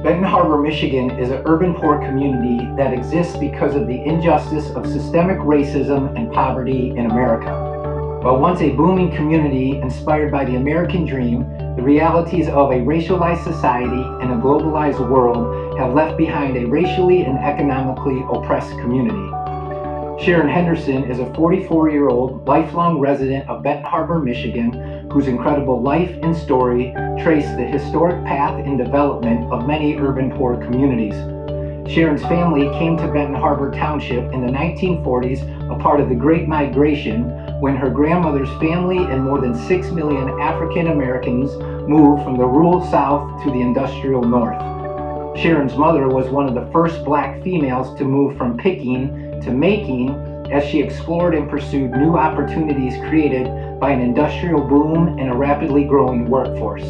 Benton Harbor, Michigan is an urban poor community that exists because of the injustice of systemic racism and poverty in America. While once a booming community inspired by the American dream, the realities of a racialized society and a globalized world have left behind a racially and economically oppressed community. Sharon Henderson is a 44-year-old lifelong resident of Benton Harbor, Michigan, whose incredible life and story trace the historic path and development of many urban poor communities. Sharon's family came to Benton Harbor Township in the 1940s, a part of the Great Migration, when her grandmother's family and more than 6 million African Americans moved from the rural South to the industrial North. Sharon's mother was one of the first black females to move from picking to making as she explored and pursued new opportunities created by an industrial boom and a rapidly growing workforce.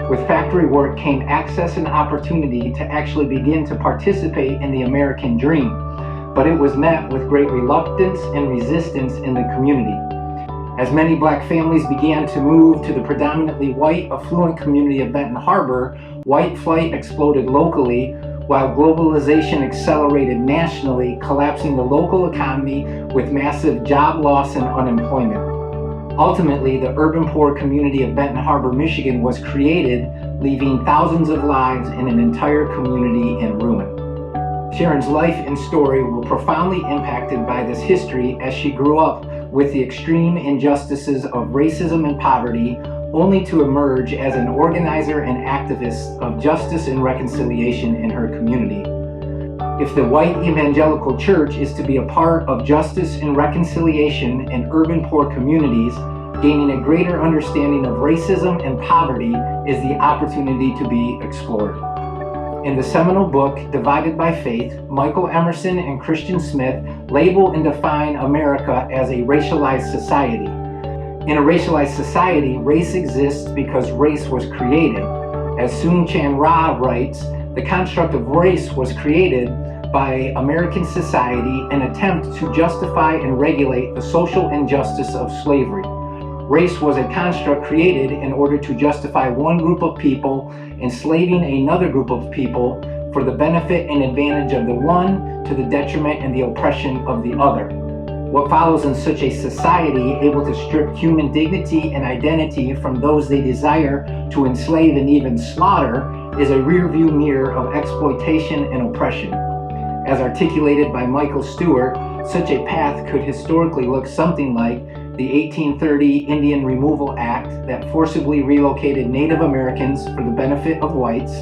With factory work came access and opportunity to actually begin to participate in the American dream, but it was met with great reluctance and resistance in the community. As many black families began to move to the predominantly white, affluent community of Benton Harbor, white flight exploded locally, while globalization accelerated nationally, collapsing the local economy with massive job loss and unemployment. Ultimately, the urban poor community of Benton Harbor, Michigan was created, leaving thousands of lives in an entire community in ruin. Sharon's life and story were profoundly impacted by this history as she grew up with the extreme injustices of racism and poverty, only to emerge as an organizer and activist of justice and reconciliation in her community. If the White-Evangelical Church is to be a part of justice and reconciliation in urban poor communities, gaining a greater understanding of racism and poverty is the opportunity to be explored. In the seminal book, Divided by Faith, Michael Emerson and Christian Smith label and define America as a racialized society. In a racialized society, race exists because race was created. As Soong Chan Ra writes, the construct of race was created by American society, an attempt to justify and regulate the social injustice of slavery. Race was a construct created in order to justify one group of people enslaving another group of people for the benefit and advantage of the one to the detriment and the oppression of the other. What follows in such a society able to strip human dignity and identity from those they desire to enslave and even slaughter is a rearview mirror of exploitation and oppression. As articulated by Michael Stewart, such a path could historically look something like the 1830 Indian Removal Act that forcibly relocated Native Americans for the benefit of whites,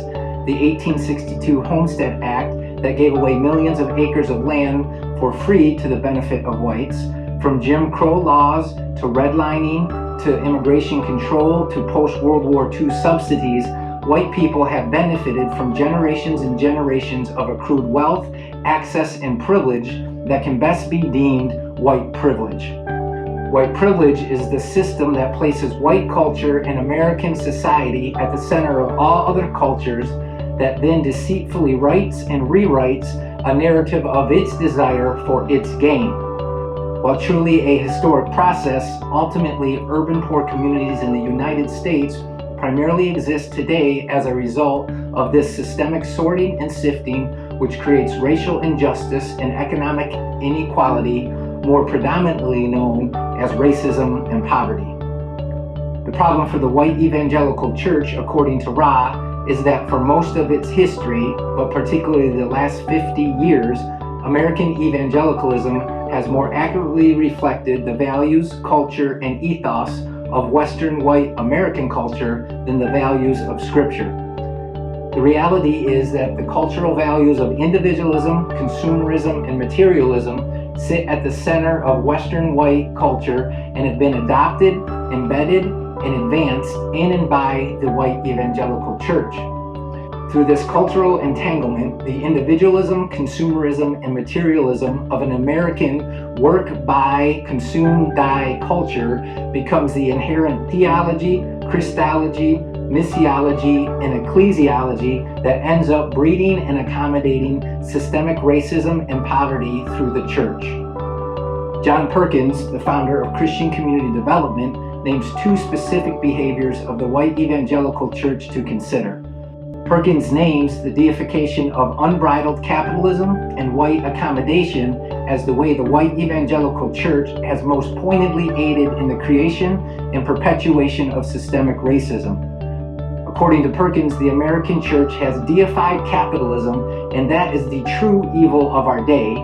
the 1862 Homestead Act that gave away millions of acres of land for free to the benefit of whites. From Jim Crow laws to redlining to immigration control to post-World War II subsidies, white people have benefited from generations and generations of accrued wealth, access, and privilege that can best be deemed white privilege. White privilege is the system that places white culture and American society at the center of all other cultures that then deceitfully writes and rewrites a narrative of its desire for its gain. While truly a historic process, ultimately urban poor communities in the United States primarily exist today as a result of this systemic sorting and sifting, which creates racial injustice and economic inequality, more predominantly known as racism and poverty. The problem for the White-Evangelical Church, according to Ra, is that for most of its history, but particularly the last 50 years, American evangelicalism has more accurately reflected the values, culture, and ethos of Western white American culture than the values of Scripture. The reality is that the cultural values of individualism, consumerism, and materialism sit at the center of Western white culture and have been adopted, embedded, and advanced in and by the White-Evangelical Church. Through this cultural entanglement, the individualism, consumerism, and materialism of an American work, buy, consume, die culture becomes the inherent theology, Christology, missiology, and ecclesiology that ends up breeding and accommodating systemic racism and poverty through the church. John Perkins, the founder of Christian Community Development, names two specific behaviors of the White-Evangelical Church to consider. Perkins names the deification of unbridled capitalism and white accommodation as the way the white evangelical church has most pointedly aided in the creation and perpetuation of systemic racism. According to Perkins, the American church has deified capitalism, and that is the true evil of our day.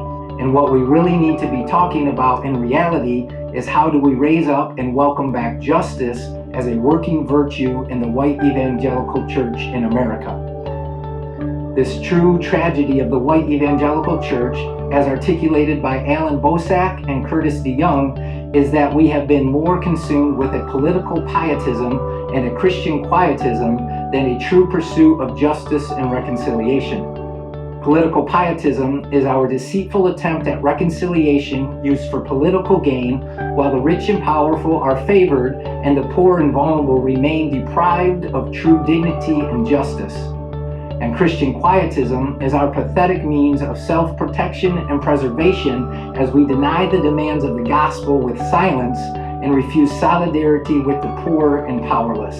And what we really need to be talking about in reality is how do we raise up and welcome back justice as a working virtue in the white evangelical church in America. This true tragedy of the white evangelical church, as articulated by Alan Bosak and Curtis DeYoung, is that we have been more consumed with a political pietism and a Christian quietism than a true pursuit of justice and reconciliation. Political pietism is our deceitful attempt at reconciliation used for political gain, while the rich and powerful are favored and the poor and vulnerable remain deprived of true dignity and justice. And Christian quietism is our pathetic means of self-protection and preservation as we deny the demands of the gospel with silence and refuse solidarity with the poor and powerless.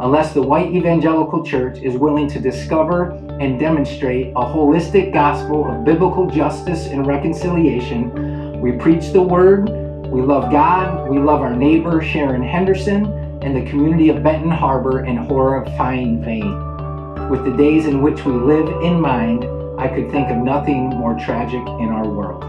Unless the white evangelical church is willing to discover and demonstrate a holistic gospel of biblical justice and reconciliation, we preach the word, we love God, we love our neighbor Sharon Henderson, and the community of Benton Harbor in horrifying vain. With the days in which we live in mind, I could think of nothing more tragic in our world.